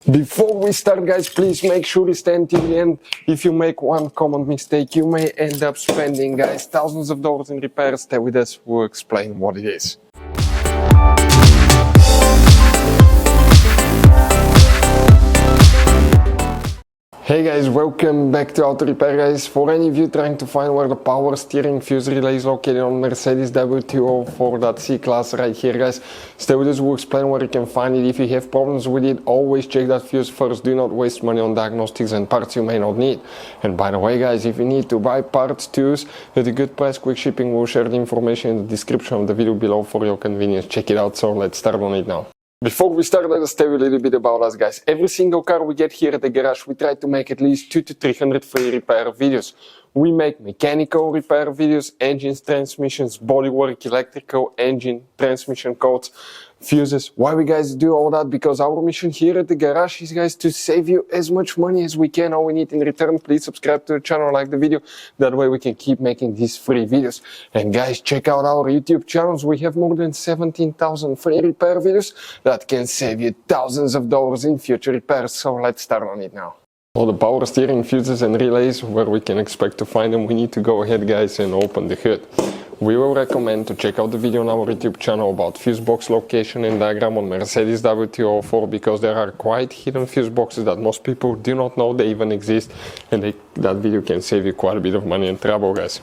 Before we start, guys, please make sure you stay until the end. If you make one common mistake, you may end up spending, guys, thousands of dollars in repairs. Stay with us, we'll explain what it is. Hey guys, welcome back to Auto Repair, guys. For any of you trying to find where the power steering fuse relay is located on Mercedes W204, that C-Class right here, guys, stay with us, we'll explain where you can find it. If you have problems with it, always check that fuse first. Do not waste money on diagnostics and parts you may not need. And by the way, guys, if you need to buy parts to use at a good price, quick shipping, we'll share the information in the description of the video below for your convenience. Check it out, so let's start on it now. Before we start, let us tell you a little bit about us, guys. Every single car we get here at the garage, we try to make at least 200 to 300 free repair videos. We make mechanical repair videos, engines, transmissions, bodywork, electrical, engine, transmission codes, fuses. Why we guys do all that? Because our mission here at the garage is, guys, to save you as much money as we can. All we need in return, please subscribe to the channel, like the video. That way we can keep making these free videos. And guys, check out our YouTube channels. We have more than 17,000 free repair videos that can save you thousands of dollars in future repairs. So let's start on it now. All the power steering fuses and relays, where we can expect to find them, we need to go ahead, guys, and open the hood. We will recommend to check out the video on our YouTube channel about fuse box location and diagram on Mercedes W204, because there are quite hidden fuse boxes that most people do not know they even exist, and that video can save you quite a bit of money and trouble, guys.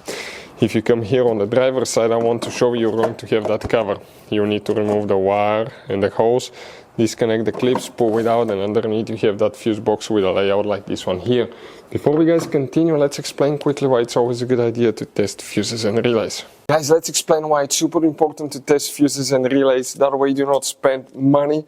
If you come here on the driver's side, I want to show you, you're going to have that cover. You need to remove the wire and the hose, disconnect the clips, pull it out, and underneath you have that fuse box with a layout like this one here. Before we guys continue, let's explain quickly why it's always a good idea to test fuses and relays. Guys, let's explain why it's super important to test fuses and relays. That way you do not spend money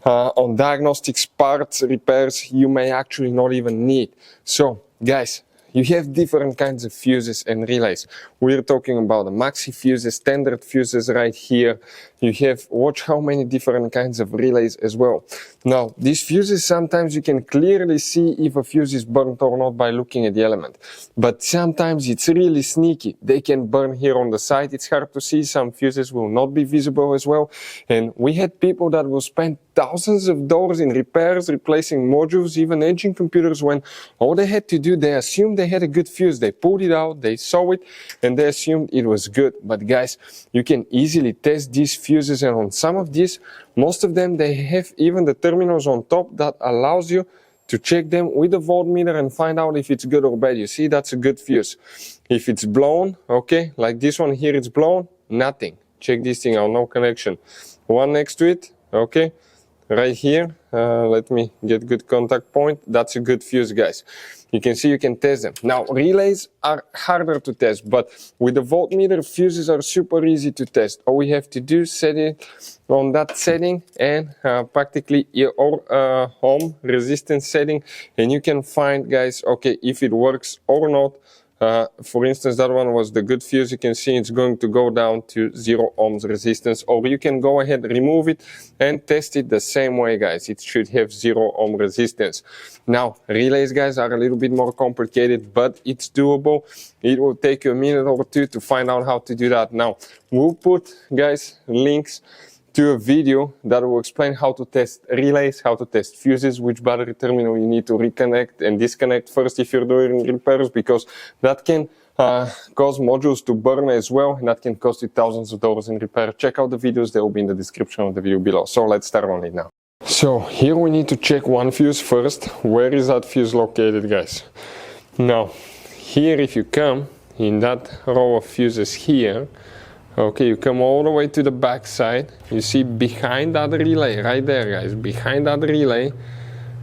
on diagnostics, parts, repairs you may actually not even need. So, guys, you have different kinds of fuses and relays. We're talking about the maxi fuses, standard fuses right here. You have, watch how many different kinds of relays as well. Now, these fuses, sometimes you can clearly see if a fuse is burnt or not by looking at the element. But sometimes it's really sneaky. They can burn here on the side. It's hard to see. Some fuses will not be visible as well. And we had people that will spend thousands of dollars in repairs, replacing modules, even engine computers, when all they had to do, they assumed they had a good fuse. They pulled it out, they saw it, and they assumed it was good. But guys, you can easily test these fuses, and on some of these, most of them, they have even the terminals on top that allows you to check them with a voltmeter and find out if it's good or bad. You see, that's a good fuse. If it's blown, okay, like this one here, it's blown, nothing. Check this thing out, no connection. One next to it, okay. Right here, let me get good contact point. That's a good fuse, guys. You can see you can test them. Now, relays are harder to test, but with the voltmeter, fuses are super easy to test. All we have to do is set it on that setting and practically your home resistance setting, and you can find, guys, okay, if it works or not. For instance, that one was the good fuse. You can see it's going to go down to 0 ohms resistance, or you can go ahead, remove it, and test it the same way, guys. It should have 0 ohm resistance. Now, relays, guys, are a little bit more complicated, but it's doable. It will take you a minute or two to find out how to do that. Now, we'll put, guys, links to a video that will explain how to test relays, how to test fuses, which battery terminal you need to reconnect and disconnect first if you're doing repairs, because that can cause modules to burn as well, and that can cost you thousands of dollars in repair. Check out the videos, they will be in the description of the video below. So let's start on it now. So here we need to check one fuse first. Where is that fuse located, guys? Now, here if you come in that row of fuses here, okay, you come all the way to the back side. You see behind that relay, right there, guys, behind that relay.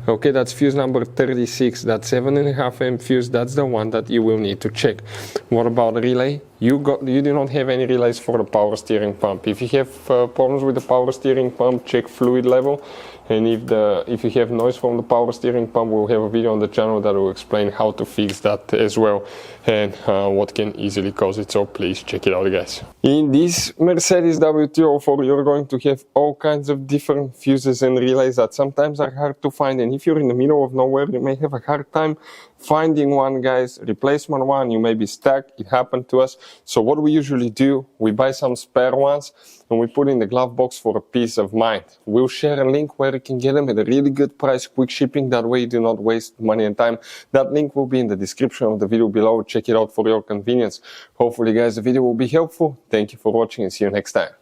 Okay, that's fuse number 36, that 7.5 amp fuse, that's the one that you will need to check. What about the relay? You do not have any relays for the power steering pump. If you have problems with the power steering pump, check fluid level. And if you have noise from the power steering pump, we'll have a video on the channel that will explain how to fix that as well, and what can easily cause it. So please check it out, guys. In this Mercedes W204, you're going to have all kinds of different fuses and relays that sometimes are hard to find. And if you're in the middle of nowhere, you may have a hard time finding one, guys, replacement one, you may be stuck. It happened to us. So what we usually do, we buy some spare ones and we put in the glove box for a peace of mind. We'll share a link where you can get them at a really good price, quick shipping. That way you do not waste money and time. That link will be in the description of the video below. Check it out for your convenience. Hopefully, guys, the video will be helpful. Thank you for watching and see you next time.